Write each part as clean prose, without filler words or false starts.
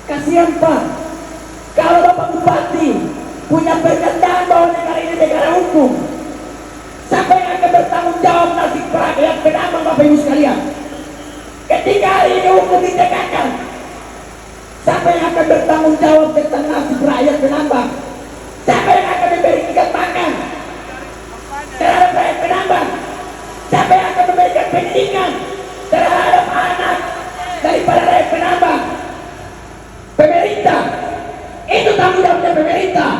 Kasihan Pak, kalau Bapak Bupati punya pernyataan bahwa negara ini negara hukum, siapa yang akan bertanggung jawab nasib rakyat Penambang Bapak Ibu sekalian? Ketika hari ini hukum ditegakkan, siapa yang akan bertanggung jawab tentang nasib rakyat Penambang? Siapa yang akan memberikan makan terhadap rakyat Penambang? Siapa yang akan memberikan pendidikan terhadap anak daripada rakyat Penambang? Pemerintah. Itu tanggung jawabnya pemerintah.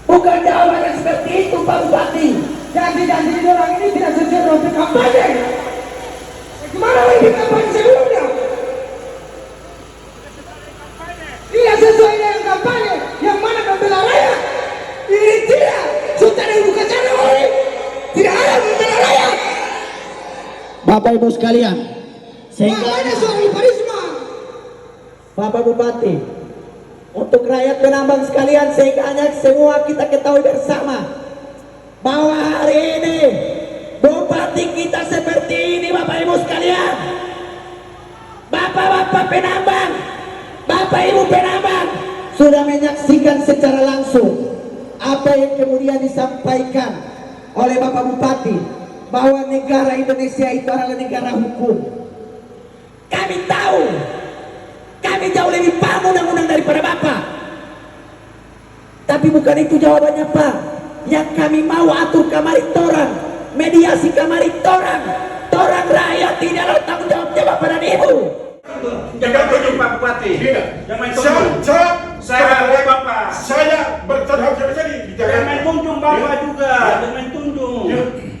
Bukan jawabannya seperti itu Pak Bupati. Janji-janji orang ini tidak sesuai dengan kampanye. Gimana lagi kampanye sebelumnya? Tidak sesuai dengan kampanye. Yang mana membela rakyat? Ini tidak. Sudah dibuka cara oleh. Tidak ada membela rakyat. Bapak Ibu sekalian, sehingga soal karisma Bapak Bupati, untuk rakyat Penambang sekalian, sehingga semua kita ketahui bersama bahwa hari ini Bupati kita seperti ini Bapak Ibu sekalian. Bapak-bapak Penambang, Bapak Ibu Penambang sudah menyaksikan secara langsung apa yang kemudian disampaikan oleh Bapak Bupati, bahwa negara Indonesia itu adalah negara hukum. Kami tahu, kami jauh lebih paham undang-undang daripada Bapak. Tapi bukan itu jawabannya Pak. Yang kami mau atur kamari torang, mediasi kamari torang rakyat tidak ada tanggung jawabnya Bapak dan Ibu. Jangan tunjuk Pak Bupati. Jangan main tunjuk. Saya Bapak. Saya bertanggung jawab sendiri. Jangan main tunjuk Bapak juga. Jangan main tunjuk.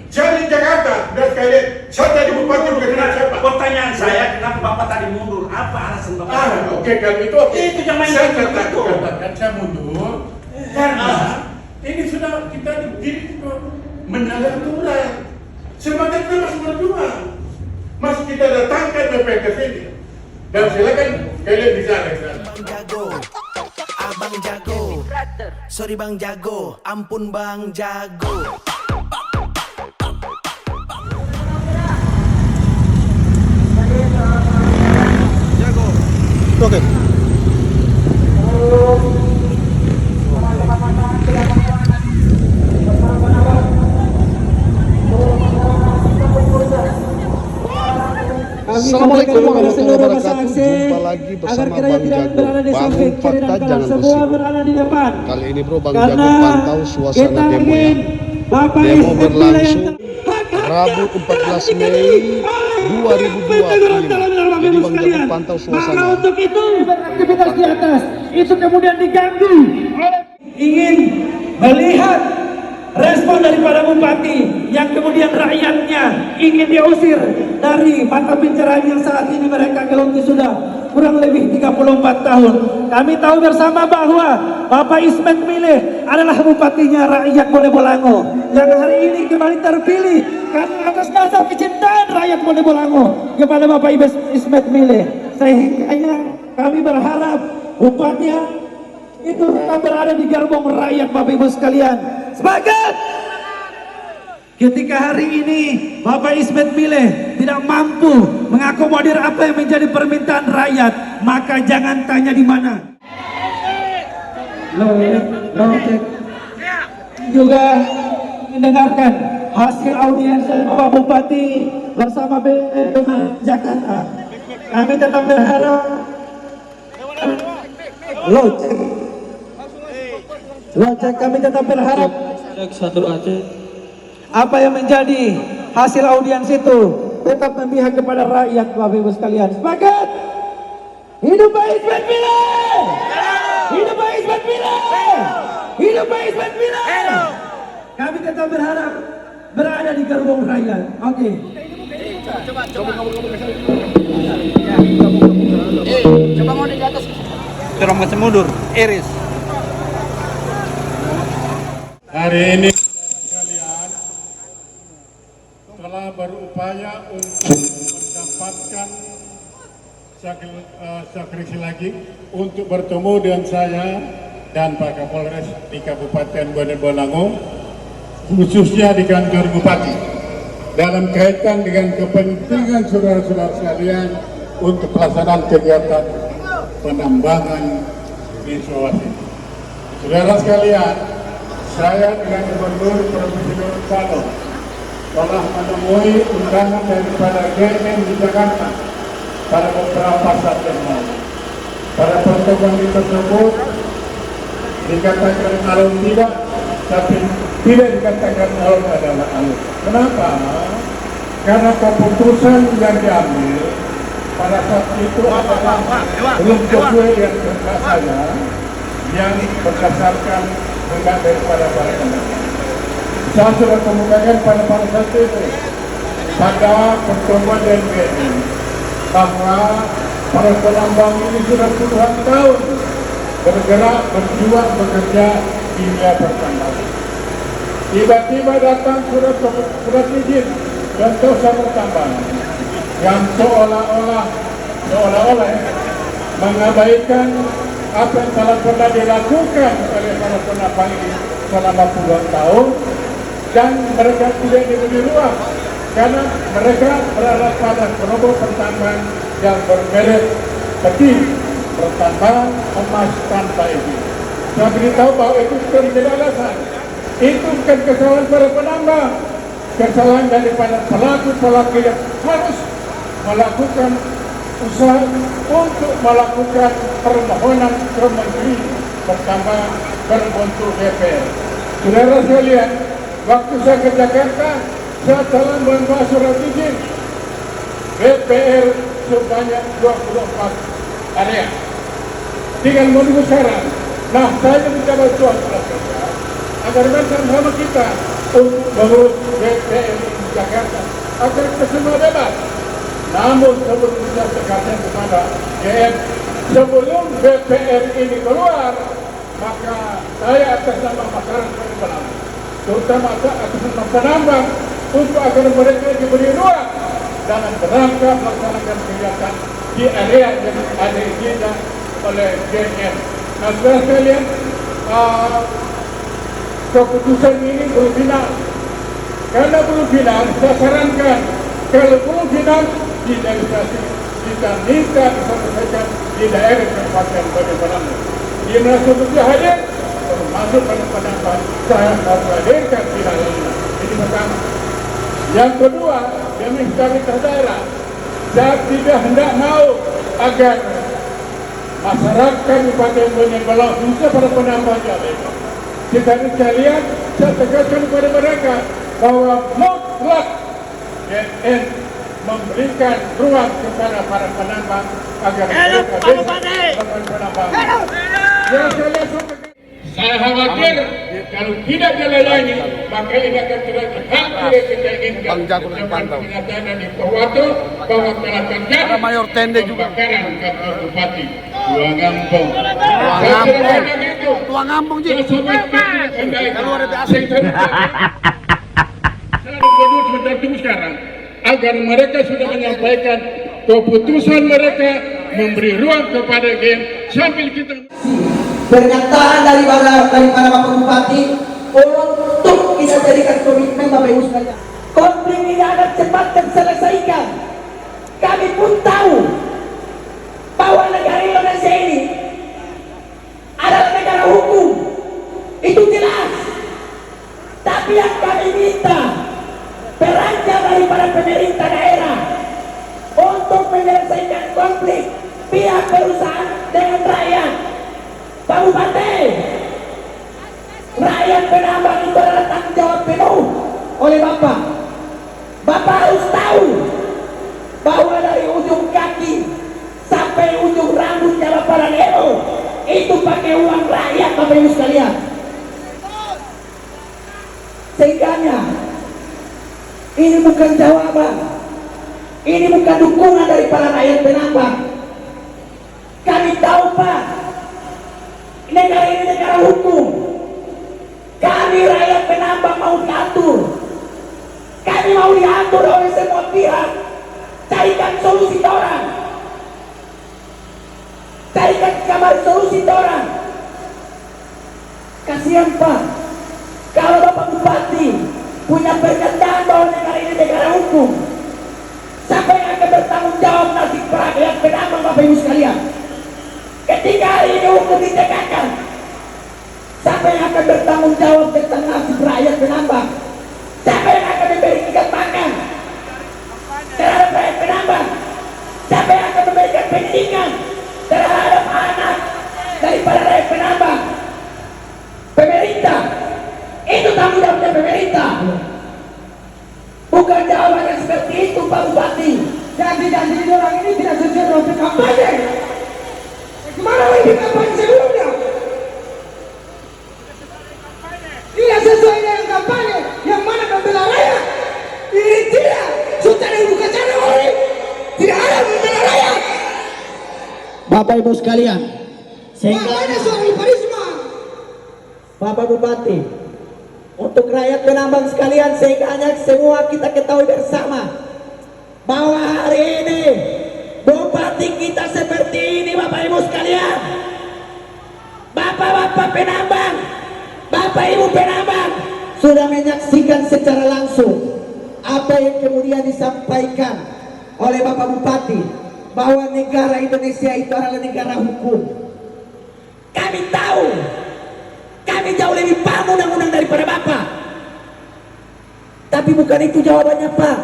Jadi Jakarta dan sekalian, saya tadi Bupati bukan siapa. Pertanyaan saya, kenapa Bapak tadi mundur? Apa alasan Bapak? Oke, kalau itu jangan main tunjuk. Saya katakan saya mundur karena ini sudah kita begini menjaga aturan. Semangat kita masih berjuang. Masih kita datangkan BPK ke sini. Dan silakan kalian bicara. Bang Jago, Abang Jago, sorry Bang Jago, ampun Bang Jago. Oke. Assalamualaikum warahmatullahi wabarakatuh. Jumpa lagi bersama Bang Jago. Bangun fakta jangan bersih. Kali ini bro, Bang Jago pantau suasana demo ya. Demo berlangsung Rabu 14 Mei 2025. Jadi Bang Jago pantau suasana. Maka untuk itu aktivitas di atas itu kemudian diganggu oleh ingin melihat respon daripada Bupati yang kemudian rakyatnya ingin diusir dari mata pencerahan yang saat ini mereka geluti sudah kurang lebih 34 tahun. Kami tahu bersama bahwa Bapak Ismet Mileh adalah bupatinya rakyat Bonebolango yang hari ini kembali terpilih karena atas dasar kecintaan rakyat Bonebolango kepada Bapak Ismet Mileh. Sehingga kami berharap bupatinya itu tetap berada di gerbong rakyat Bapak Ibu sekalian. Semangat! Ketika hari ini Bapak Ismet Mileh tidak mampu mengakomodir apa yang menjadi permintaan rakyat, maka jangan tanya di mana. Cek. Juga mendengarkan hasil audiens Bapak Bupati bersama BPM Jakarta. Kami tetap berharap cek kami tetap berharap apa yang menjadi hasil audiens itu tetap memihak kepada rakyat Bapak Ibu sekalian. Sepakat? Hidup Pak Ismet Mileh! Hidup Pak Ismet Mileh! Hidup Pak Ismet Mileh! Kami tetap berharap berada di gerbong rakyat. Oke. Coba mau di atas. Terang macam mundur, Iris. Hari ini kalian telah berupaya untuk mendapatkan sakrisi lagi untuk bertemu dengan saya dan Pak Kapolres di Kabupaten Bonebolango, khususnya di kantor Bupati, dalam kaitan dengan kepentingan saudara-saudara sekalian untuk pelaksanaan kegiatan penambangan di Sulawesi. Saudara sekalian, saya dengan Gubernur Provinsi Gorontalo telah menemui undangan daripada GM di Jakarta pada beberapa saat yang lalu. Pada pertemuan tersebut dikatakan alun tidak, tapi tidak dikatakan alun adalah alun. Kenapa? Karena keputusan yang diambil pada saat itu adalah belum sesuai dengan kehendak saya yang berdasarkan kehendak daripada para pendapat. Saya sudah kemukakan pada saat itu pada pertemuan DNBN bahwa para penambang ini sudah puluhan tahun bergerak, berjuang, bekerja di dunia pertambangan. Tiba-tiba datang surat izin untuk usaha tambang yang seolah-olah mengabaikan apa yang telah pernah dilakukan oleh para penambang ini selama puluhan tahun, dan mereka tidak diberi ruang karena mereka berada pada kelompok pertambangan yang bermerek peti pertambangan emas tanpa izin. Saya beritahu bahwa itu bukan menjadi alasan. Itu bukan kesalahan para penambang, kesalahan daripada pelaku-pelaku yang harus melakukan usaha untuk melakukan permohonan ke Menteri Pertambangan berbentuk DPR. Saudara sekalian, waktu saya ke Jakarta, saya telah membawa surat izin DPR sebanyak 24 area. Tinggal menunggu syarat. Nah, saya minta bantuan kepada agar bersama kita untuk mengurus DPR di Jakarta agar kita semua bebas. Namun sebelum kita berkata kepada GM, sebelum DPR ini keluar, maka saya atas nama masyarakat penambang, terutama atas nama penambang, untuk agar mereka diberi ruang dalam kerangka melaksanakan kegiatan di area yang ada izinnya oleh GM. Nah, saudara sekalian, keputusan ini belum final. Karena belum final, saya sarankan kalau belum final, finalisasi kita minta diselesaikan di daerah kabupaten Banyuwangi. Di mana sebelumnya hadir, termasuk pada pendapat saya harus hadirkan finalisasi. Ini pertama. Yang kedua, demi stabilitas daerah, saya tidak hendak mau agar masyarakat Kabupaten Banyuwangi khususnya para penambang jabatan. Kita sekalian, saya tegaskan kepada mereka bahwa mutlak GN memberikan ruang kepada para penambang agar mereka bisa melakukan penambangan. Saya khawatir kalau tidak dilayani, maka ini akan terjadi hal yang kita inginkan. Kenyataan di Purwokerto bahwa telah terjadi pembakaran kantor bupati Tua Ngampong. Tua Ngampong Ji. Luar biasa. Saya gubernur sebentar tunggu sekarang agar mereka sudah menyampaikan keputusan mereka memberi ruang kepada GM sambil kita pernyataan daripada Bapak Bupati untuk kita jadikan komitmen Bapak Ibu sekalian. Konflik ini akan cepat terselesaikan. Kami pun tahu bahwa negara Indonesia ini adalah negara hukum, itu jelas. Tapi yang kami minta perannya daripada pemerintah daerah untuk menyelesaikan konflik pihak perusahaan dengan rakyat. Pak Bupati, rakyat penambang itu adalah tanggung jawab penuh oleh Bapak. Bapak harus tahu bahwa dari ujung kaki sampai ujung rambutnya Bapak Lanero itu pakai uang rakyat, Bapak Ibu sekalian. Sehingga ini bukan jawaban, ini bukan dukungan dari para rakyat penambang. Kami tahu Pak, negara ini negara hukum. Kami rakyat penambang mau diatur. Kami mau diatur oleh semua pihak. Carikan solusi orang. Carikan kamar solusi orang. Kasihan Pak, kalau Bapak Bupati punya pernyataan bahwa negara ini negara hukum, siapa yang akan bertanggung jawab nasib rakyat penambang Bapak Ibu sekalian? 3 hari ini hukum ditegakkan. Siapa yang akan bertanggung jawab tentang nasib rakyat Penambang? Siapa yang akan memberikan makan terhadap rakyat Penambang? Siapa yang akan memberikan pendidikan terhadap anak daripada rakyat Penambang? Pemerintah. Itu tanggung jawabnya pemerintah. Bukan jawabannya seperti itu, Pak Bupati. Janji-janji orang ini tidak sesuai dengan kampanye. Kemana lagi kampanye sebelumnya? Tidak sesuai dengan kampanye. Yang mana membela rakyat? Ini tidak. Sudah dibuka cara oleh. Tidak ada membela rakyat. Bapak Ibu sekalian, mana soal Risma? Bapak Bupati, untuk rakyat Penambang sekalian, sehingga semua kita ketahui bersama bahwa hari ini Bupati kita seperti ini, Bapak Ibu sekalian. Bapak-bapak Penambang, Bapak Ibu Penambang sudah menyaksikan secara langsung apa yang kemudian disampaikan oleh Bapak Bupati, bahwa negara Indonesia itu adalah negara hukum. Kami tahu, kami jauh lebih paham undang-undang daripada Bapak. Tapi bukan itu jawabannya, Pak.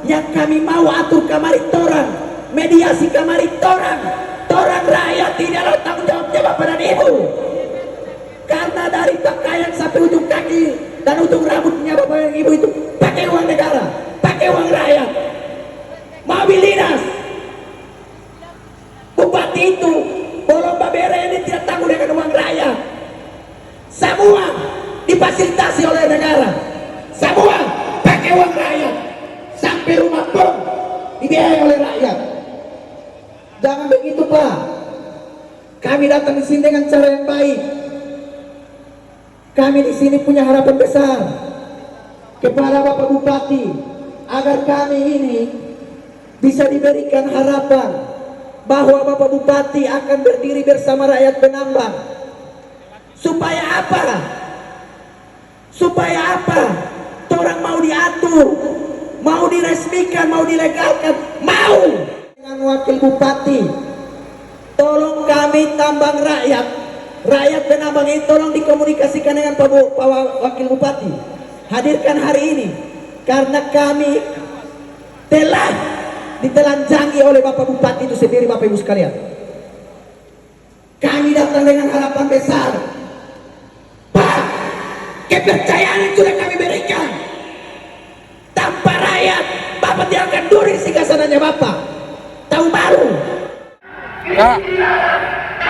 Yang kami mau atur kamari torang, mediasi kamari torang rakyat tidaklah tanggung jawabnya Bapak dan Ibu. Karena dari pakaian sampai ujung kaki dan ujung rambutnya Bapak dan Ibu itu pakai uang negara, pakai uang rakyat. Mobil dinas. Bupati itu bolong babere ini tidak tanggung dengan uang rakyat. Semua difasilitasi oleh negara. Semua pakai uang rakyat. Sampai rumah pun dibiayai oleh rakyat. Jangan begitu, Pak. Kami datang di sini dengan cara yang baik. Kami di sini punya harapan besar kepada Bapak Bupati agar kami ini bisa diberikan harapan bahwa Bapak Bupati akan berdiri bersama rakyat Penambang. Supaya apa? Supaya apa? Orang mau diatur, mau diresmikan, mau dilegalkan, mau. Dengan Wakil Bupati, tolong kami tambang rakyat Penambang ini tolong dikomunikasikan dengan Pak Wakil Bupati. Hadirkan hari ini karena kami telah ditelanjangi oleh Bapak Bupati itu sendiri, Bapak Ibu sekalian. Kami datang dengan harapan besar. Pak, kepercayaan yang sudah kami berikan. Tanpa rakyat, Bapak tidak akan duri singgasananya Bapak. Tahu malu. Kak,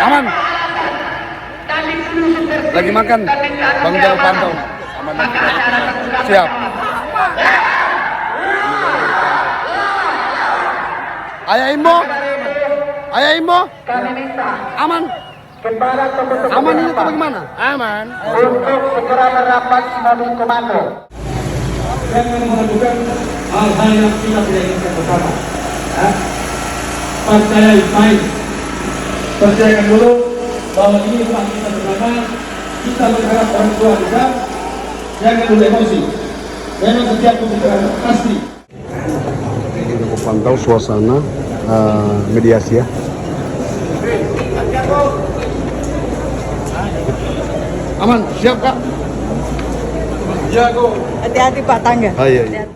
aman. Lagi makan, Bang Jago pantau. Aman. Siap. Ayah Imbo, aman. Aman ini atau bagaimana? Aman. Untuk segera merapat mobil komando. Jangan melakukan hal-hal yang kita tidak inginkan bersama. Percaya baik. Percayakan dulu bahwa ini rumah kita bersama. Kita berharap orang tua kita. Jangan dulu emosi. Memang setiap kebutuhan pasti. Aku pantau suasana mediasi ya. Aman, siap Kak. Jago. Hati-hati Pak tangga. Ah, iya, iya.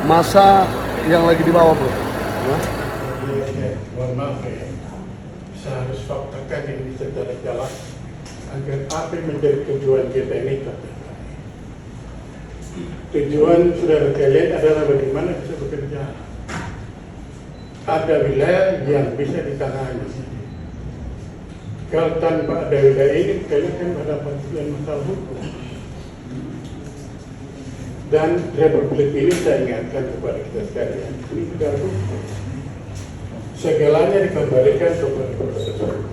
Masa yang lagi dibawa bro. Mohon maaf ya. Saya harus faktakan ini secara jelas agar apa yang menjadi tujuan kita ini tercapai. Tujuan saudara kalian adalah bagaimana bisa bekerja. Ada wilayah yang bisa ditangani. Kalau tanpa ada wilayah ini, kalian akan berhadapan dengan masalah hukum. Dan Republik ini saya ingatkan kepada kita sekalian, ini negara hukum. Segalanya dikembalikan kepada proses hukum.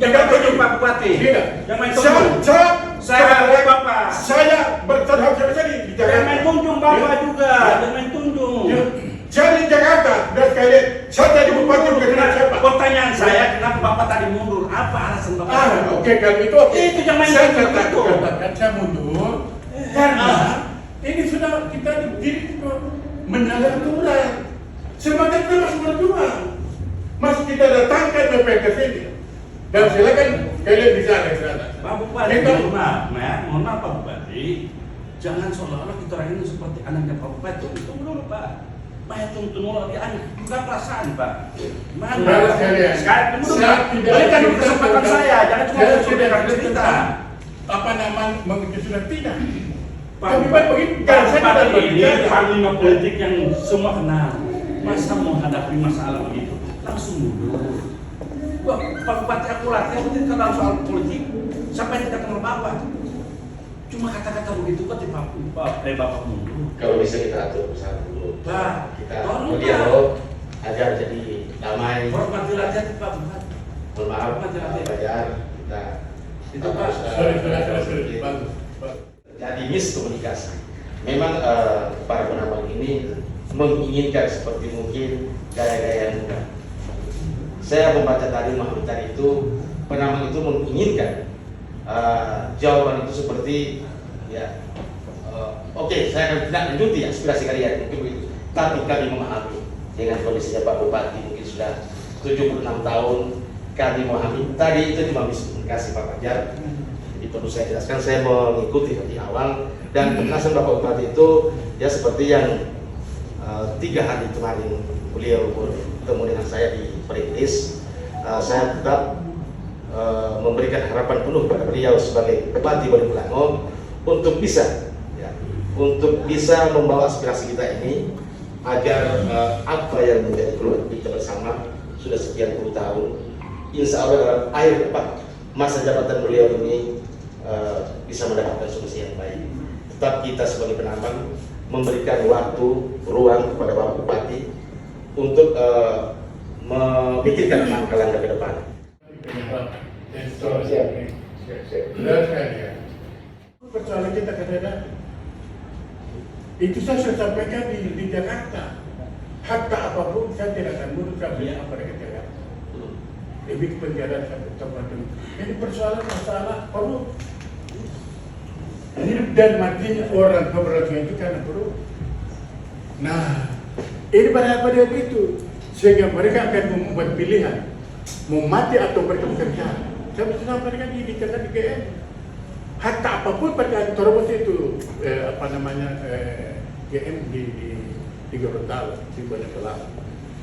Jangan tunjuk Pak Bupati. Tidak. Jangan main tunjuk. Saya Bapak. Saya bertanggung jawab tadi di Jangan Jakarta. main tunjuk Bapak juga. Jangan main tunjuk. Jadi Jakarta dan kalian, saya jadi bupati bukan dengan siapa? Pertanyaan saya, kenapa Bapak tadi mundur? Apa alasan Bapak? Oke, kalau itu oke. Itu jangan main Saya tunjuk itu. katakan saya mundur karena ini sudah kita dididik menjaga aturan. Semangat kita masih berjuang. Masih kita datangkan sampai ke sini. Dan silakan kalian bicara di sana. Pak Bupati, mohon maaf Pak Bupati. Jangan seolah-olah kita orang ini seperti anaknya Pak Bupati. Tunggu dulu Pak. Tunggu dulu lagi anak. Bukan perasaan Pak. Saudara sekalian, Sekarang dulu saya Pak. tidak Berikan dulu cerita kesempatan tentang- saya. Jangan cuma saya sudah tidak cerita. cerita apa nama mengejukan tidak. Pak Tapi Pak begitu, Pak saya tidak Bupati ini berbicara. panglima politik yang semua kenal. Masa menghadapi masalah begitu langsung mundur. Wah, Pak Bupati aku latih tidak kenal soal politik sampai tidak kenal Bapak. Cuma kata-kata begitu kok Bapak mundur. Kalau bisa kita atur bersama dulu. Pak, Kita tolong, dialog agar jadi damai. Hormati rakyat Pak Bupati. Mohon maaf, Hormati rakyat. Bayar kita. Itu, Pak. Sorry. Bagus. Jadi miskomunikasi. Memang para penambang ini menginginkan seperti mungkin gaya-gaya muda. Saya membaca tadi Mahmud tadi itu penambang itu menginginkan jawaban itu seperti ya oke, saya akan tidak lanjuti aspirasi kalian mungkin begitu. Tapi kami memahami dengan kondisinya Pak Bupati mungkin sudah 76 tahun, kami memahami tadi itu cuma miskomunikasi Pak Fajar. Jadi perlu saya jelaskan, saya mengikuti dari awal dan penjelasan Bapak Bupati itu ya seperti yang 3 hari kemarin beliau bertemu dengan saya di Perintis. Saya tetap memberikan harapan penuh kepada beliau sebagai Bupati Bonebulango untuk bisa membawa aspirasi kita ini agar apa yang menjadi keluhan kita bersama sudah sekian puluh tahun, insya Allah dalam akhir masa jabatan beliau ini bisa mendapatkan solusi yang baik. Tetap kita sebagai penambang memberikan waktu, ruang kepada Bapak Bupati untuk memikirkan langkah-langkah ke depan. Persoalan kita kadang-kadang itu saya sudah sampaikan di Jakarta. Hatta apapun saya tidak akan mundur sampai apa ke Jakarta. Lebih penjara sampai tempat itu. Ini persoalan masalah perut. Hidup dan matinya orang beberapa itu karena perut. Nah, ini pada dia itu sehingga mereka akan membuat pilihan mau mati atau mereka bekerja. Saya sudah sampaikan di Jakarta di GM. Hatta apapun pada terobos itu GM di Gorontalo di Banyak Kelapa.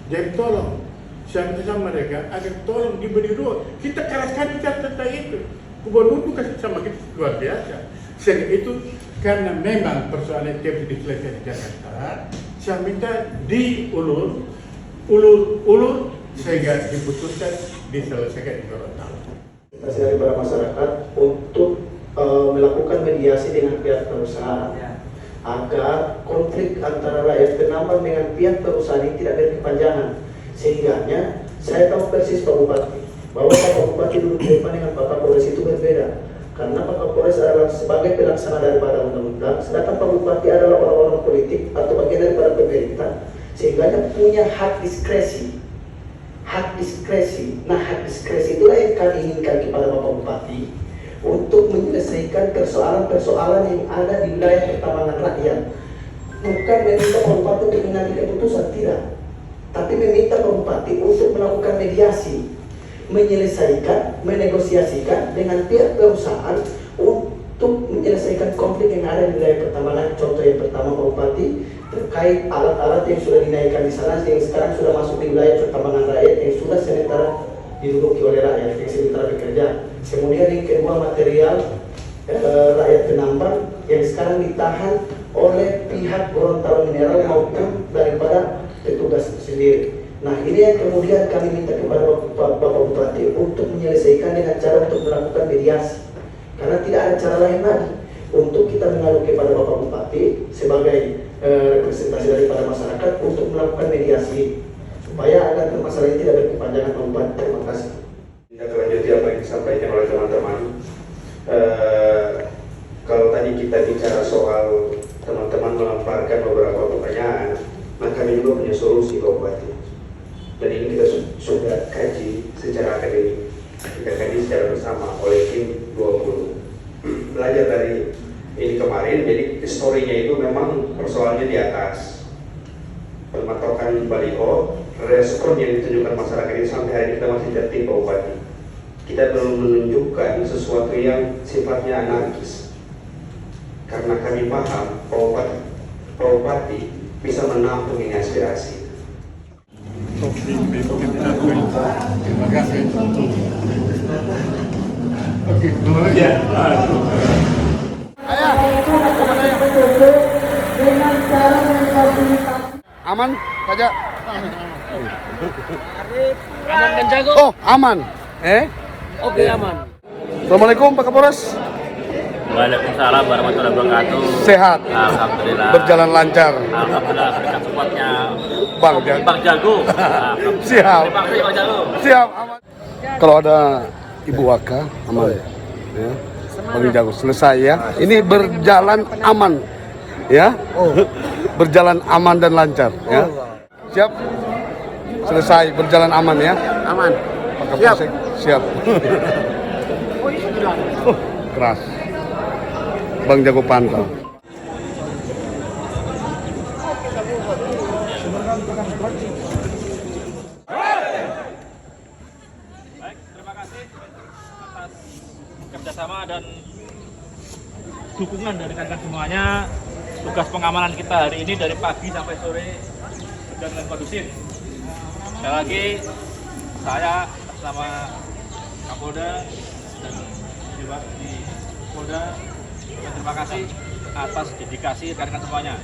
Jadi tolong saya minta sama mereka agar tolong diberi ruang. Kita keraskan bicara tentang itu. Gubernur itu kasih sama kita luar biasa. Sehingga itu karena memang persoalan itu diselesaikan di Jakarta, saya minta diulur sehingga diputuskan diselesaikan di Gorontalo. Kita sekali kepada masyarakat untuk melakukan mediasi dengan pihak perusahaan agar konflik antara rakyat penambang dengan pihak perusahaan ini tidak berkepanjangan. Sehingganya saya tahu persis Pak Bupati bahwa Pak Bupati duduk di depan dengan Pak Kapolres itu berbeda. Karena Pak Kapolres adalah sebagai pelaksana daripada undang-undang, sedangkan Pak Bupati adalah orang-orang politik atau bagian daripada pemerintah, sehingga dia punya hak diskresi. Nah, hak diskresi itulah yang kami inginkan kepada Bapak Bupati untuk menyelesaikan persoalan-persoalan yang ada di wilayah pertambangan rakyat. Bukan meminta Pak Bupati untuk mengambil keputusan, tidak. Tapi meminta Pak Bupati untuk melakukan mediasi, menyelesaikan, menegosiasikan dengan pihak perusahaan untuk menyelesaikan konflik yang ada di wilayah pertambangan. Contoh yang pertama Pak Bupati terkait alat-alat yang sudah dinaikkan di sana yang sekarang sudah masuk di wilayah pertambangan rakyat yang sudah sementara diduduki oleh rakyat yang sementara bekerja. Kemudian yang kedua material rakyat penambang yang sekarang ditahan oleh pihak Gorontalo Mineral maupun daripada petugas sendiri. Nah, ini yang kemudian kami minta kepada Bapak Bupati untuk menyelesaikan dengan cara untuk melakukan mediasi. Karena tidak ada cara lain lagi untuk kita mengadu kepada Bapak Bupati sebagai representasi daripada masyarakat untuk melakukan mediasi supaya agar permasalahan ini tidak berkepanjangan. Pak Bupati, terima kasih. Tidak lanjuti apa yang disampaikan oleh teman-teman. Kalau tadi kita bicara soal teman-teman melemparkan beberapa pertanyaan, maka kami juga punya solusi Pak Bupati. Dan ini kita sudah kaji secara akademik, kita kaji secara bersama oleh tim 20. Belajar dari ini kemarin, jadi historinya itu memang persoalannya di atas. Pematokan baliho, respon yang ditunjukkan masyarakat ini sampai hari ini kita masih tertib Pak Bupati. Kita belum menunjukkan sesuatu yang sifatnya anarkis. Karena kami paham Pak Bupati bisa menampung ini aspirasi. Terima kasih. Oke, ya. Aman saja. Aman dan jago. Oh, aman. Oke, aman. Assalamualaikum Pak Kapolres. Waalaikumsalam warahmatullahi wabarakatuh. Sehat. Alhamdulillah. Berjalan lancar. Alhamdulillah berkat supportnya Bang Jago. Bang Jago. Siap. Terima kasih Bang Jago. Siap, aman. Kalau ada Ibu Waka, aman. Ya. Bang Jago selesai ya. Ini berjalan aman. Ya. Berjalan aman dan lancar ya. Siap. Selesai berjalan aman ya. Aman. Pak Kapolsek. Siap. Keras. Bang Jago pantau. Baik, terima kasih atas kerjasama dan dukungan dari rekan semuanya. Tugas pengamanan kita hari ini dari pagi sampai sore berjalan dengan kondusif. Sekali lagi, saya atas nama Kapolda dan di Polda, terima kasih atas dedikasi rekan-rekan semuanya.